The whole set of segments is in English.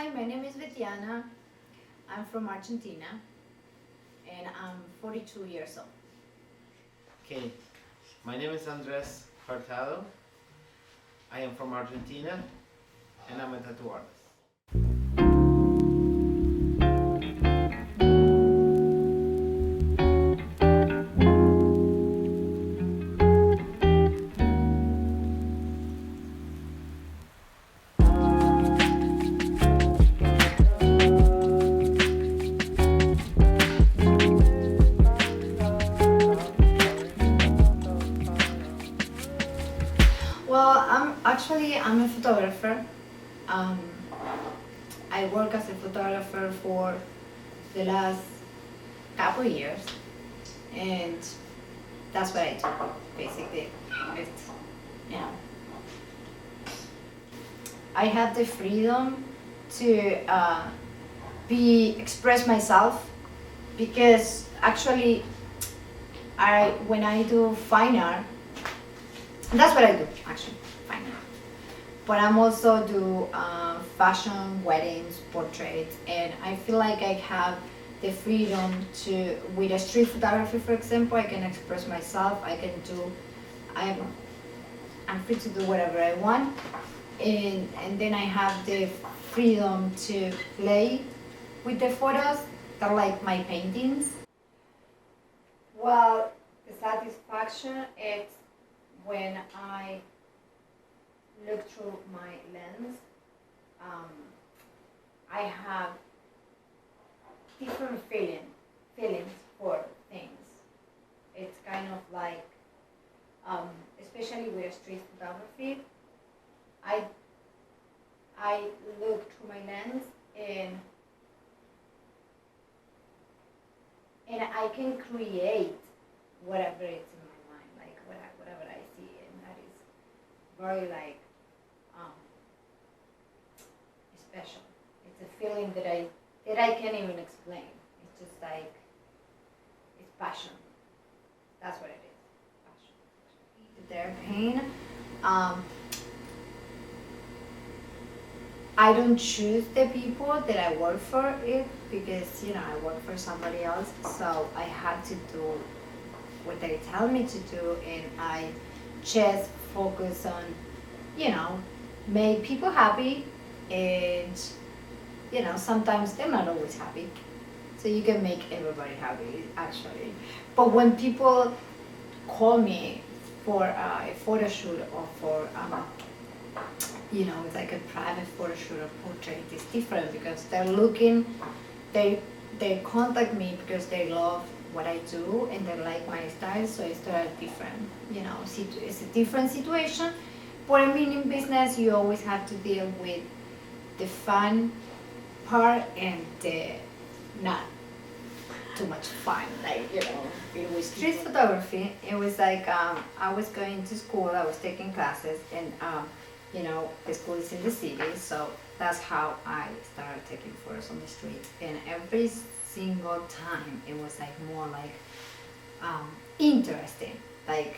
Hi, my name is Betiana. I'm from Argentina and I'm 42 years old. Okay, my name is Andres Hurtado. I am from Argentina and I'm a tattoo artist. Well, I'm a photographer. Um, I work as a photographer for the last couple years, and that's what I do basically. It's, you know, I have the freedom to be express myself because actually I when I do fine art, that's what I do actually, fine art. But I'm also do fashion, weddings, portraits, and I feel like I have the freedom to with a street photography, for example, I can express myself. I'm I'm free to do whatever I want, and then I have the freedom to play with the photos. They're like my paintings. Well, the satisfaction is when I look through my lens. Um, I have different feelings for things. It's kind of like, especially with street photography, I I look through my lens and I can create whatever is in my mind, like whatever I see, and that is very like um, special. It's a feeling that I can't even explain. It's just like it's passion. That's what it is. Passion. Their pain. Um, I don't choose the people that I work for it because I work for somebody else, so I had to do what they tell me to do, and I just focus on make people happy, and sometimes they're not always happy, so you can make everybody happy actually. But when people call me for a photo shoot or for it's like a private photo shoot or portrait, it's different because they contact me because they love what I do and they like my style, so it's different. It's a different situation. But I mean, in business, you always have to deal with the fun part and the not too much fun. Like, it was street photography. It was like I was going to school, I was taking classes, and the school is in the city, so that's how I started taking photos on the street. And every single time, it was like more like interesting, like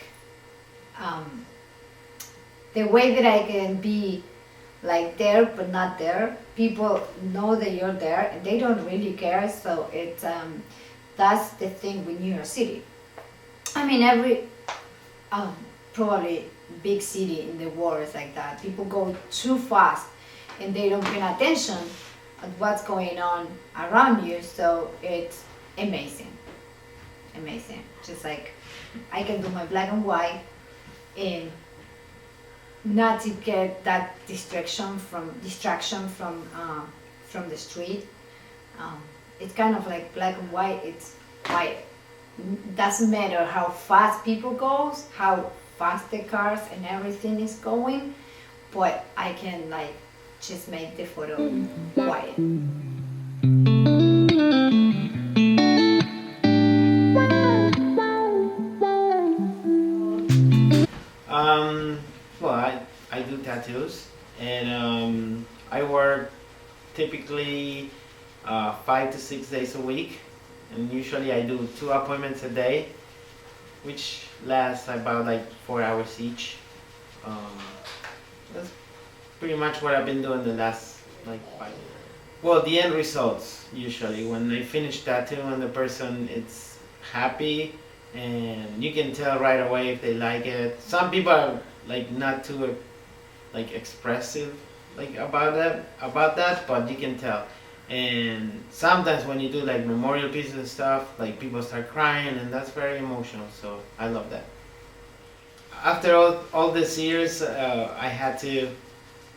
the way that I can be like there but not there. People know that you're there and they don't really care. So it's that's the thing with New York City. I mean, every probably big city in the world is like that. People go too fast and they don't pay attention at what's going on around you. So it's amazing, amazing. Just like I can do my black and white and not to get that distraction from the street. It's kind of like black and white. It's white. Doesn't matter how fast people goes, how fast the cars and everything is going, but I can like just make the photo white. Um, well, I do tattoos and I work typically 5 to 6 days a week, and usually I do 2 appointments a day, which lasts about like 4 hours each. Um, that's pretty much what I've been doing the last like 5 years. well, the end results usually when I finish tattoo and the person it's happy, and you can tell right away if they like it. Some people are like not too like expressive like about that, but you can tell. And sometimes when you do like memorial pieces and stuff, like people start crying, and that's very emotional. So I love that. After all these years, I had to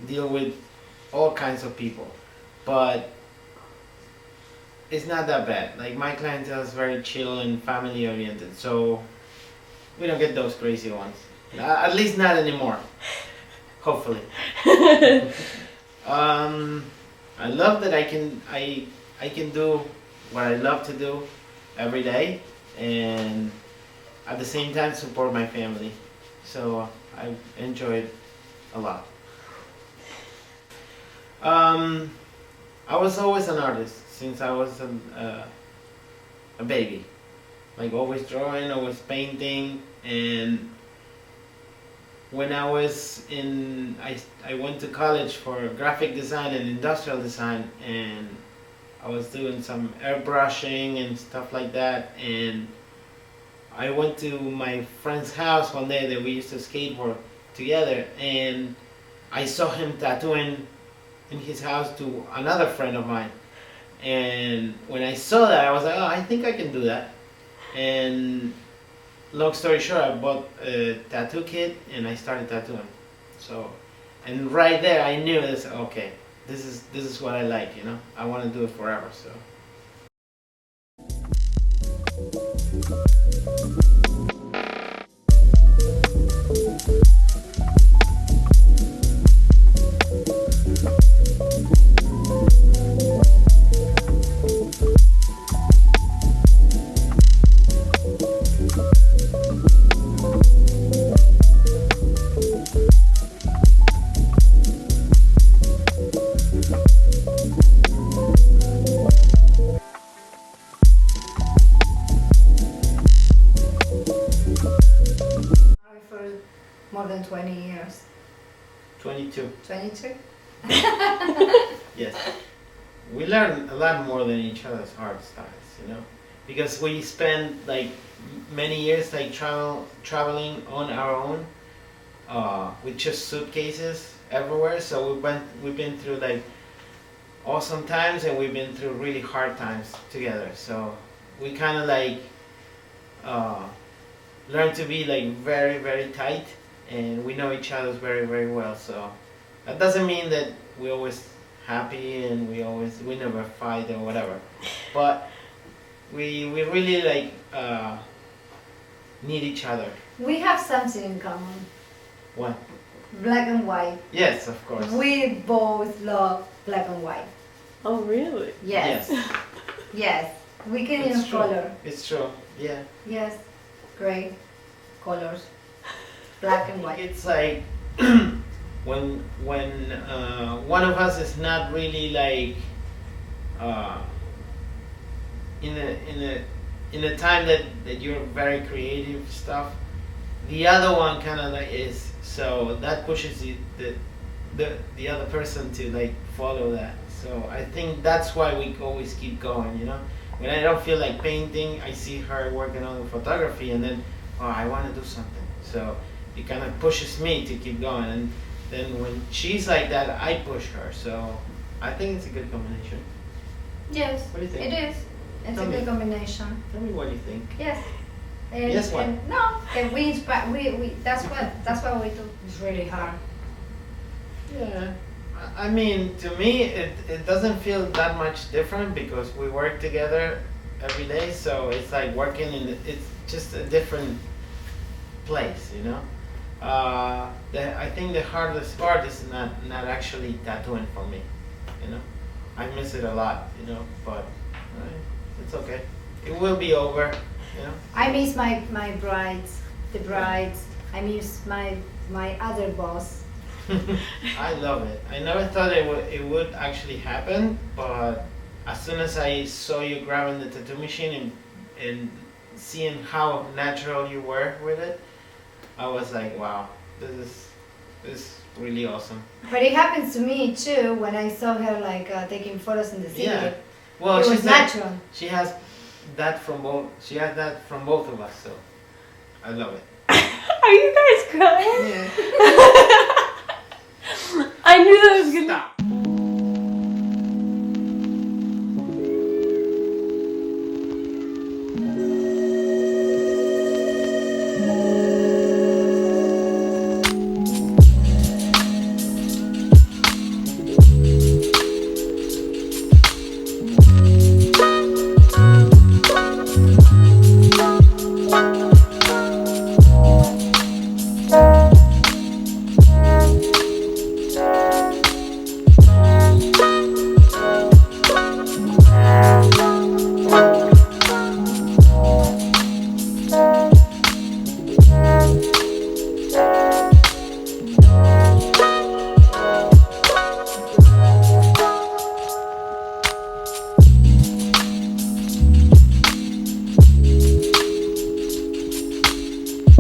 deal with all kinds of people, but it's not that bad. Like my clientele is very chill and family oriented, so we don't get those crazy ones. At least not anymore. Hopefully. I love that I can do what I love to do every day, and at the same time support my family. So I enjoy it a lot. I was always an artist since I was a baby. Like always drawing, always painting, and when I was in, I went to college for graphic design and industrial design, and I was doing some airbrushing and stuff like that, and I went to my friend's house one day that we used to skateboard together, and I saw him tattooing in his house to another friend of mine. And when I saw that, I was like, oh, I think I can do that. And long story short, I bought a tattoo kit and I started tattooing. So, and right there, I knew this. Okay, this is what I like. You know, I want to do it forever. So. For more than 20 years. 22. 22? Yes. We learn a lot more than each other's art styles, you know, because we spend like many years like traveling on our own, with just suitcases everywhere. So we've been through like awesome times, and we've been through really hard times together. So we kind of like learn to be like very very tight, and we know each other very very well. So that doesn't mean that we always happy and we never fight or whatever, but we really like need each other. We have something in common. What? Black and white. Yes, of course. We both love black and white. Oh, really? Yes. Yes. Yes. We can It's use true. color. It's true. Yeah. Yes. Great colors. Black and white. It's like when one of us is not really like in a time that you're very creative stuff, the other one kind of like is, so that pushes the other person to like follow that. So I think that's why we always keep going, you know. When I don't feel like painting, I see her working on photography, and then, oh, I want to do something. So it kind of pushes me to keep going, and then when she's like that, I push her. So I think it's a good combination. Yes. What do you think? It is. It's Tell a me. good combination. Tell me what you think. Yes. And, Yes, what? and no, and we inspire. We that's what we do. It's really hard. Yeah. I mean, to me, it doesn't feel that much different because we work together every day. So it's like working it's just a different place, you know. I think the hardest part is not actually tattooing for me, you know. I miss it a lot, you know, but it's okay. It will be over, you know. I miss my brides, the brides. I miss my other boss. I love it. I never thought it would actually happen, but as soon as I saw you grabbing the tattoo machine and seeing how natural you were with it, I was like, wow, this it's really awesome. But it happens to me too when I saw her like taking photos in the city. Yeah. Well, It she was said natural. she has that from both. She has that from both of us, so I love it. Are you guys crying? Yeah. I knew that was gonna. Stop.